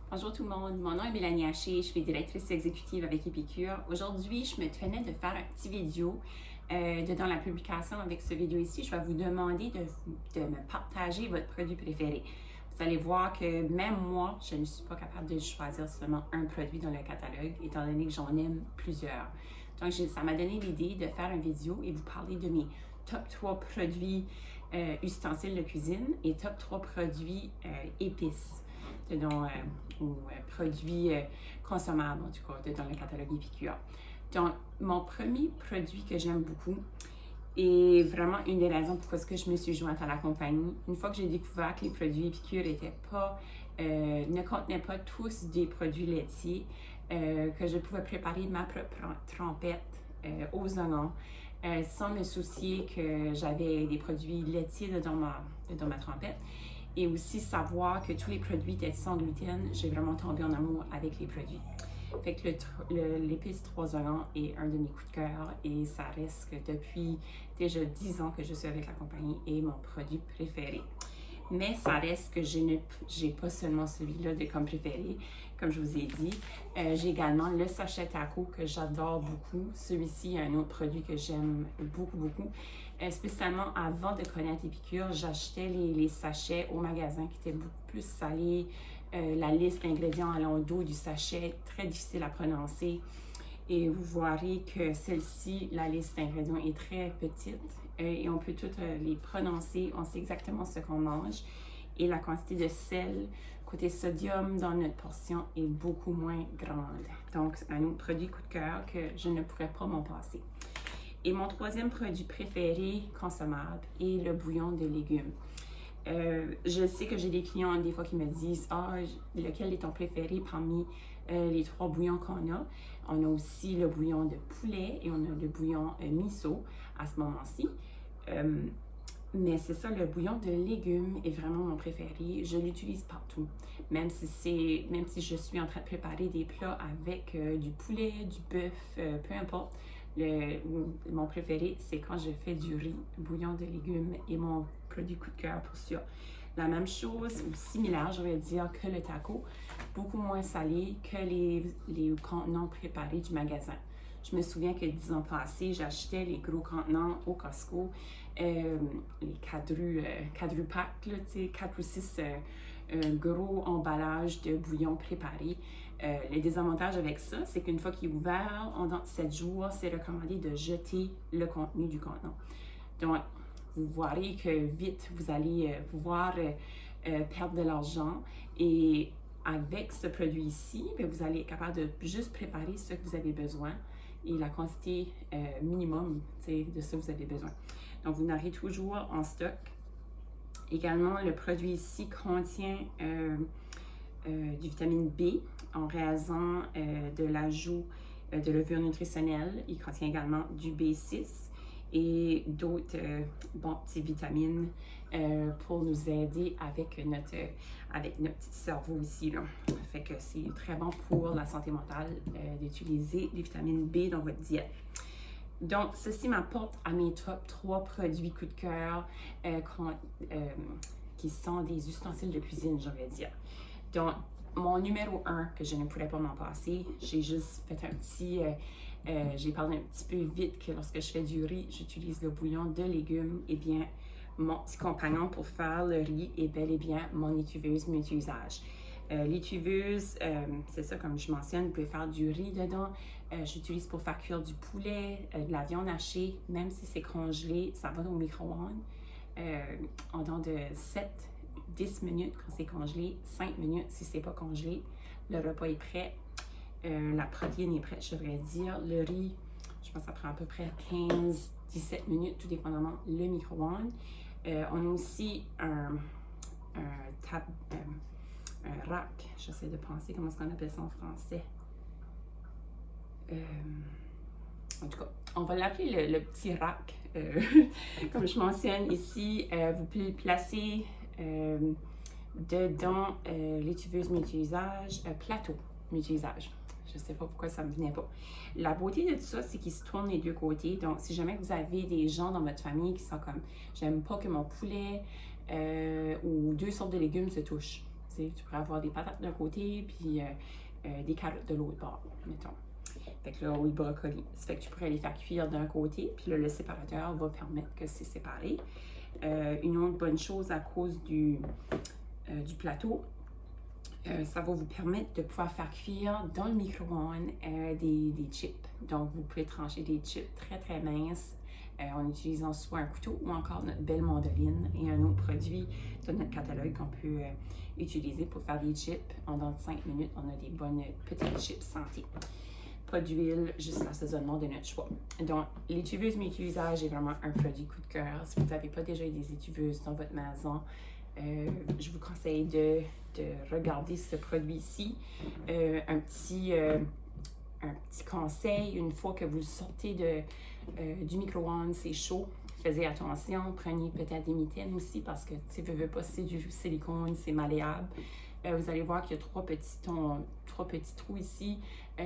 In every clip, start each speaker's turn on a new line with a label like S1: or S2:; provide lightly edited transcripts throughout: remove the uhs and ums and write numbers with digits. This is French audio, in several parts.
S1: Bonjour tout le monde, mon nom est Mélanie Haché, je suis directrice exécutive avec Épicure. Aujourd'hui, je me tenais de faire un petit vidéo. Dans la publication avec ce vidéo ici, je vais vous demander de me partager votre produit préféré. Vous allez voir que même moi, je ne suis pas capable de choisir seulement un produit dans le catalogue, étant donné que j'en aime plusieurs. Donc, ça m'a donné l'idée de faire une vidéo et vous parler de mes top 3 produits ustensiles de cuisine et top 3 produits épices. Produits consommables, en tout cas, dans le catalogue Épicure. Donc, mon premier produit que j'aime beaucoup est vraiment une des raisons pourquoi je me suis jointe à la compagnie. Une fois que j'ai découvert que les produits Épicure ne contenaient pas tous des produits laitiers, que je pouvais préparer ma propre trempette aux oignons, sans me soucier que j'avais des produits laitiers dans ma trempette. Et aussi savoir que tous les produits étaient sans gluten, j'ai vraiment tombé en amour avec les produits. Fait que l'épice 3 oignons est un de mes coups de cœur et ça reste que depuis déjà 10 ans que je suis avec la compagnie et mon produit préféré. Mais ça reste que j'ai pas seulement celui-là comme préféré, comme je vous ai dit. J'ai également le sachet taco que j'adore beaucoup. Celui-ci est un autre produit que j'aime beaucoup. Spécialement avant de connaître Épicure, j'achetais les sachets au magasin qui étaient beaucoup plus salés. La liste d'ingrédients allant au dos du sachet, très difficile à prononcer. Et vous verrez que celle-ci, la liste d'ingrédients est très petite et on peut toutes les prononcer. On sait exactement ce qu'on mange. Et la quantité de sel, côté sodium dans notre portion est beaucoup moins grande. Donc, un autre produit coup de cœur que je ne pourrais pas m'en passer. Et mon troisième produit préféré consommable est le bouillon de légumes. Je sais que j'ai des clients des fois qui me disent « Ah, lequel est ton préféré parmi les 3 bouillons qu'on a? » On a aussi le bouillon de poulet et on a le bouillon miso à ce moment-ci. Mais c'est ça, le bouillon de légumes est vraiment mon préféré. Je l'utilise partout. Même si je suis en train de préparer des plats avec du poulet, du bœuf, peu importe. Mon préféré, c'est quand je fais du riz, bouillon de légumes et mon produit coup de cœur pour ça. La même chose, ou similaire, je vais dire, que le taco, beaucoup moins salé que les contenants préparés du magasin. Je me souviens que 10 ans passés, j'achetais les gros contenants au Costco, les quadrupack, 4 ou 6 gros emballages de bouillon préparé. Le désavantage avec ça, c'est qu'une fois qu'il est ouvert, en 7 jours, c'est recommandé de jeter le contenu du contenant. Donc, vous verrez que vite, vous allez pouvoir perdre de l'argent et avec ce produit ici, vous allez être capable de juste préparer ce que vous avez besoin et la quantité minimum de ce que vous avez besoin. Donc, vous n'aurez toujours en stock. Également, le produit ici contient du vitamine B en raison de l'ajout de levure nutritionnelle. Il contient également du B6 et d'autres petites vitamines pour nous aider avec notre petit cerveau ici. Là. Fait que c'est très bon pour la santé mentale d'utiliser les vitamines B dans votre diète. Donc, ceci m'apporte à mes top 3 produits coup de cœur qui sont des ustensiles de cuisine, je vais dire. Donc, mon numéro 1, que je ne pourrais pas m'en passer, j'ai juste fait j'ai parlé un petit peu vite que lorsque je fais du riz, j'utilise le bouillon de légumes. Eh bien, mon petit compagnon pour faire le riz est bel et bien mon étuveuse multi-usage. L'étuveuse, c'est ça, comme je mentionne, vous pouvez faire du riz dedans. J'utilise pour faire cuire du poulet, de la viande hachée, même si c'est congelé, ça va au micro-ondes. En dans de 7-10 minutes quand c'est congelé, 5 minutes si c'est pas congelé. Le repas est prêt. La protéine est prête, je devrais dire. Le riz, je pense que ça prend à peu près 15-17 minutes, tout dépendamment le micro-ondes. On a aussi un rack, j'essaie de penser comment est-ce qu'on appelle ça en français. En tout cas, on va l'appeler le petit rack. Comme je mentionne ici, vous pouvez le placer dedans l'étuveuse multi-usage, plateau multi-usage. Je ne sais pas pourquoi ça ne me venait pas. La beauté de tout ça, c'est qu'il se tourne les deux côtés. Donc, si jamais vous avez des gens dans votre famille qui sont comme « j'aime pas que mon poulet ou 2 sortes de légumes se touchent », Tu pourrais avoir des patates d'un côté, puis des carottes de l'autre bord, mettons. Fait que là, oui, brocoli. Ça fait que tu pourrais les faire cuire d'un côté, puis là, le séparateur va permettre que c'est séparé. Une autre bonne chose à cause du plateau, ça va vous permettre de pouvoir faire cuire dans le micro-ondes des chips. Donc, vous pouvez trancher des chips très, très minces en utilisant soit un couteau ou encore notre belle mandoline et un autre produit de notre catalogue qu'on peut utiliser pour faire des chips. En dans 5 minutes, on a des bonnes petites chips santé. Pas d'huile, juste l'assaisonnement de notre choix. Donc, l'étuveuse multi-usage est vraiment un produit coup de cœur. Si vous n'avez pas déjà des étuveuses dans votre maison, je vous conseille de regarder ce produit-ci. Un petit conseil, une fois que vous sortez du micro-ondes, c'est chaud, faites attention, prenez peut-être des mitaines aussi parce que si vous ne voulez pas, c'est du silicone, c'est malléable. Vous allez voir qu'il y a trois petits trous ici.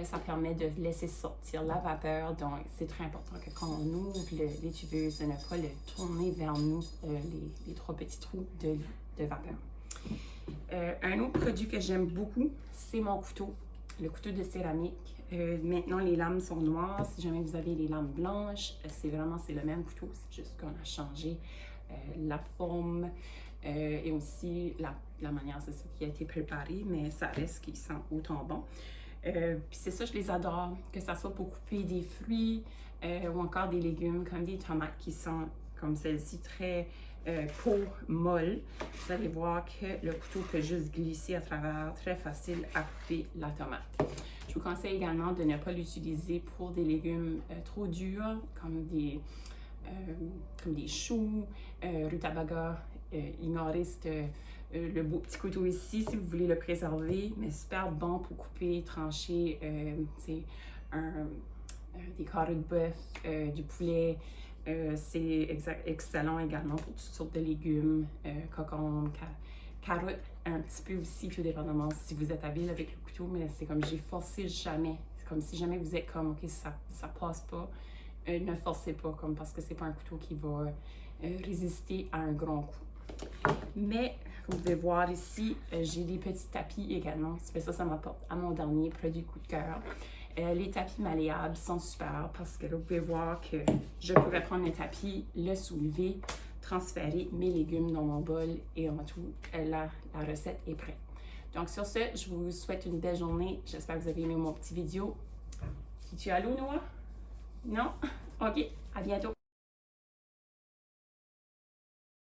S1: Ça permet de laisser sortir la vapeur. Donc, c'est très important que quand on ouvre l'étuveuse, de ne pas le tourner vers nous, les 3 petits trous de vapeur. Un autre produit que j'aime beaucoup, c'est mon couteau, le couteau de céramique. Maintenant, les lames sont noires. Si jamais vous avez les lames blanches, c'est le même couteau. C'est juste qu'on a changé la forme et aussi la manière, c'est ça qui a été préparé, mais ça reste qui sent autant bon. Puis c'est ça, je les adore, que ça soit pour couper des fruits ou encore des légumes comme des tomates qui sont comme celle-ci très peau molle. Vous allez voir que le couteau peut juste glisser à travers, très facile à couper la tomate. Je vous conseille également de ne pas l'utiliser pour des légumes trop durs comme des choux, rutabaga. Il m'en reste le beau petit couteau ici si vous voulez le préserver, mais super bon pour couper, trancher des carrés de bœuf, du poulet. C'est excellent également pour toutes sortes de légumes, concombres, carottes, un petit peu aussi, tout dépendamment si vous êtes habile avec le couteau, mais c'est comme j'ai forcé jamais. C'est comme si jamais vous êtes comme, ok, ça passe pas, ne forcez pas, comme parce que c'est pas un couteau qui va résister à un grand coup. Mais, vous pouvez voir ici, j'ai des petits tapis également. Ça m'apporte à mon dernier produit coup de cœur. Les tapis malléables sont super parce que là, vous pouvez voir que je pourrais prendre le tapis, le soulever, transférer mes légumes dans mon bol et en tout, la recette est prête. Donc, sur ce, je vous souhaite une belle journée. J'espère que vous avez aimé mon petit vidéo. Es-tu à l'eau, Noah? Non? OK, à bientôt.